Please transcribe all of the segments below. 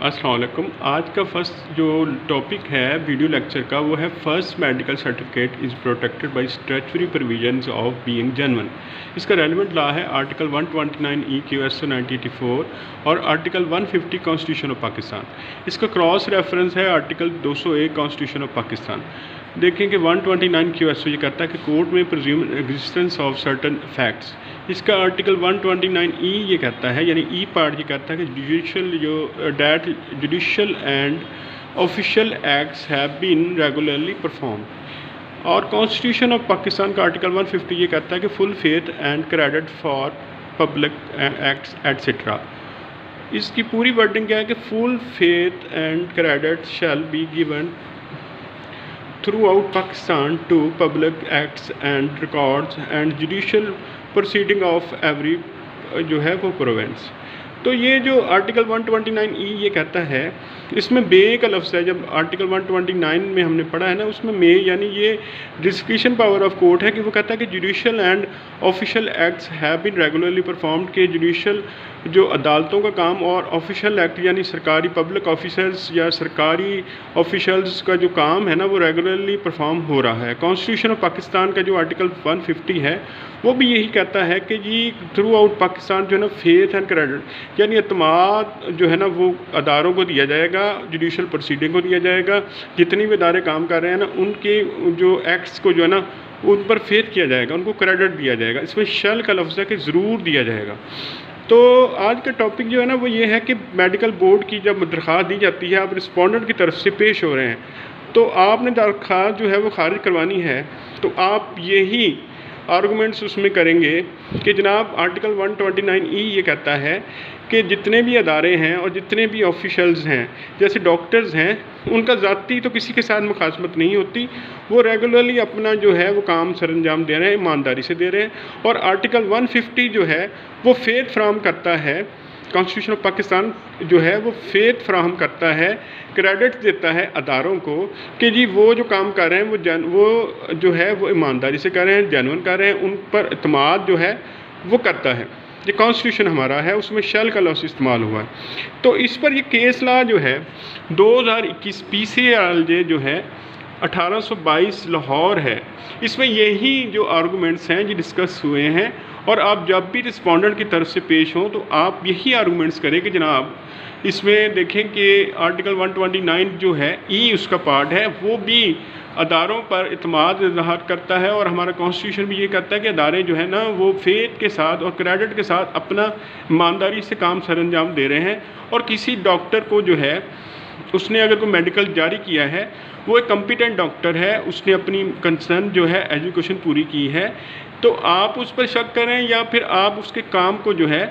अस्सलाम वालेकुम। आज का फर्स्ट जो टॉपिक है वीडियो लेक्चर का वो है first medical certificate is protected by statutory provisions of being genuine. इसका रेलिवेंट लॉ है आर्टिकल 129 ई QSO 1984 और आर्टिकल 150 कॉन्स्टिट्यूशन ऑफ पाकिस्तान। इसका क्रॉस रेफरेंस है आर्टिकल 201 कॉन्स्टिट्यूशन ऑफ पाकिस्तान। देखें कि 129 QSO ये कहता है कि कोर्ट में presume existence of certain facts. इसका आर्टिकल 129 ई ये कहता है, यानी ई पार्ट ये कहता है कि judicial and official acts have been regularly perform. और कॉन्स्टिट्यूशन ऑफ पाकिस्तान का आर्टिकल 150 ये कहता है कि full faith and credit for public acts etcetera. इसकी पूरी वर्डिंग क्या है कि full faith and credit shall be given throughout Pakistan to public acts and records and judicial proceeding of every जो है वो प्रोविंस। तो ये जो आर्टिकल 129 ई ये कहता है, इसमें बे का लफ्ज़ है। जब आर्टिकल 129 में हमने पढ़ा है ना, उसमें मे यानी ये डिस्क्रिशन पावर ऑफ कोर्ट है कि वो कहता है कि judicial and official acts have been regularly performed, के जुडिशियल जो अदालतों का काम और ऑफिशियल एक्ट यानी सरकारी पब्लिक ऑफिसर्स या सरकारी ऑफिशल्स का जो काम है ना वो रेगुलरली परफॉर्म हो रहा है। कॉन्स्टिट्यूशन ऑफ पाकिस्तान का जो आर्टिकल 150 है वो भी यही कहता है कि जी थ्रू आउट पाकिस्तान जो है ना फेथ एंड क्रेडिट यानी एतमाद जो है ना वो अदारों को दिया जाएगा, जुडिशल प्रोसीडिंग को दिया जाएगा। जितनी भी अदारे काम कर रहे हैं ना उनके जो एक्ट्स को जो है ना उन पर फेथ किया जाएगा, उनको क्रेडिट दिया जाएगा। इसमें शल का लफ्ज़ है कि ज़रूर दिया जाएगा। तो आज का टॉपिक जो है ना वो ये है कि मेडिकल बोर्ड की जब दरख्वास्त दी जाती है, आप रिस्पोंडेंट की तरफ से पेश हो रहे हैं, तो आपने दरख्वास्त जो है वो खारिज करवानी है, तो आप यही आर्गूमेंट्स उसमें करेंगे कि जनाब आर्टिकल 129 ई ये कहता है कि जितने भी अदारे हैं और जितने भी ऑफिशल्स हैं, जैसे डॉक्टर्स हैं, उनका ज़ाती तो किसी के साथ मुखासमत नहीं होती, वो रेगुलरली अपना जो है वो काम सरअंजाम दे रहे हैं, ईमानदारी से दे रहे हैं। और आर्टिकल 150 जो है वो फेथ फ्राहम करता है, कॉन्स्टिट्यूशन ऑफ पाकिस्तान जो है वो फेथ फ्राहम करता है, क्रेडिट देता है अदारों को कि जी वो जो काम कर रहे हैं वो जो है वो ईमानदारी से कर रहे हैं, जेन्युइन कर रहे हैं, उन पर इत्मीनान जो है वो करता है। ये कॉन्स्टिट्यूशन हमारा है, उसमें शल का लफ्ज़ इस्तेमाल हुआ है। तो इस पर ये केस लॉ जो है 2021 PCRJ जो है 1822 लाहौर है, इसमें यही जो आर्गूमेंट्स हैं ये डिस्कस हुए हैं। और आप जब भी रिस्पोंडेंट की तरफ से पेश हों तो आप यही आर्गूमेंट्स करें कि जनाब इसमें देखें कि आर्टिकल 129 जो है ई उसका पार्ट है, वो भी अदारों पर इत्मीनान इज़हार करता है। और हमारा कॉन्स्टिट्यूशन भी ये कहता है कि अदारे जो है ना वो फेथ के साथ और क्रेडिट के साथ अपना ईमानदारी से काम सरअंजाम दे रहे हैं। और किसी डॉक्टर को जो है उसने अगर कोई मेडिकल जारी किया है, वो एक कम्पिटेंट डॉक्टर है, उसने अपनी कंसर्न जो है एजुकेशन पूरी की है, तो आप उस पर शक करें या फिर आप उसके काम को जो है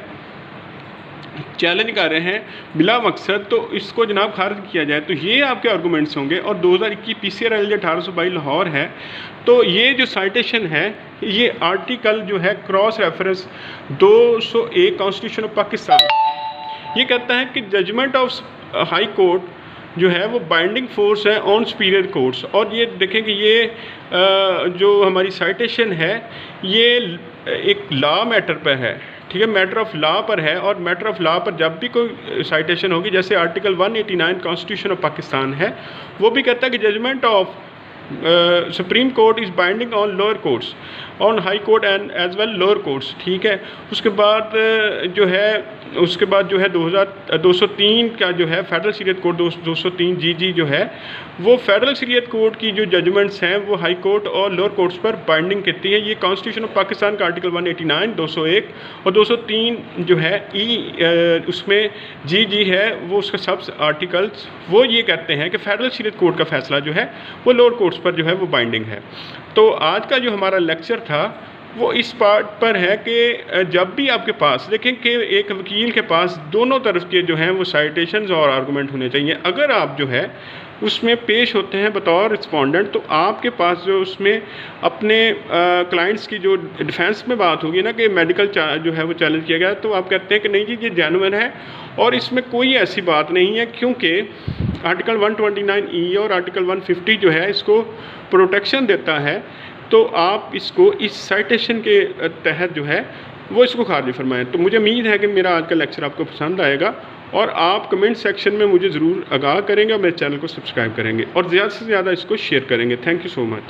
चैलेंज कर रहे हैं बिला मकसद, तो इसको जनाब खारिज किया जाए। तो ये आपके आर्गूमेंट्स होंगे। और 2021 PCRJ 1822 लाहौर है, तो ये जो साइटेशन है ये आर्टिकल जो है cross reference 201 constitution of Pakistan ये कहता है कि जजमेंट ऑफ हाई कोर्ट जो है वो बाइंडिंग फोर्स है ऑन सुपीरियर कोर्ट्स। और ये देखें कि ये जो हमारी साइटेशन है ये एक लॉ मैटर पर है, ठीक है, मैटर ऑफ लॉ पर है। और मैटर ऑफ लॉ पर जब भी कोई साइटेशन होगी, जैसे आर्टिकल 189 कॉन्स्टिट्यूशन ऑफ पाकिस्तान है, वो भी कहता है कि judgment of supreme court is binding on lower courts, on high court and as well lower courts, ठीक है। उसके बाद जो है 203 का जो है फेडरल शरीयत कोर्ट 203 GG जो है वो फेडरल शरीयत कोर्ट की जो जजमेंट्स हैं वो हाई कोर्ट और लोअर कोर्ट्स पर बाइंडिंग करती है। ये कॉन्स्टिट्यूशन ऑफ पाकिस्तान का आर्टिकल 189, 201 और 203 जो है उसमें GG है वो उसका सब आर्टिकल्स वो ये कहते हैं कि फेडरल शरीयत कोर्ट का फैसला जो है वो लोअर कोर्ट्स पर जो है वो बाइंडिंग है। तो आज का जो हमारा लेक्चर था वो इस पार्ट पर है कि जब भी आपके पास देखें कि एक वकील के पास दोनों तरफ के जो हैं वो साइटेशंस और आर्गूमेंट होने चाहिए। अगर आप जो है उसमें पेश होते हैं बतौर रिस्पोंडेंट, तो आपके पास जो उसमें अपने क्लाइंट्स की जो डिफेंस में बात होगी ना कि मेडिकल जो है वो चैलेंज किया गया, तो आप कहते हैं कि नहीं जी ये जेन्युइन है और इसमें कोई ऐसी बात नहीं है, क्योंकि आर्टिकल 129 ई और आर्टिकल 150 जो है इसको प्रोटेक्शन देता है। तो आप इसको इस साइटेशन के तहत जो है वो इसको खारिज फरमाएँ। तो मुझे उम्मीद है कि मेरा आज का लेक्चर आपको पसंद आएगा और आप कमेंट सेक्शन में मुझे ज़रूर आगाह करेंगे और मेरे चैनल को सब्सक्राइब करेंगे और ज़्यादा से ज़्यादा इसको शेयर करेंगे। Thank you so much.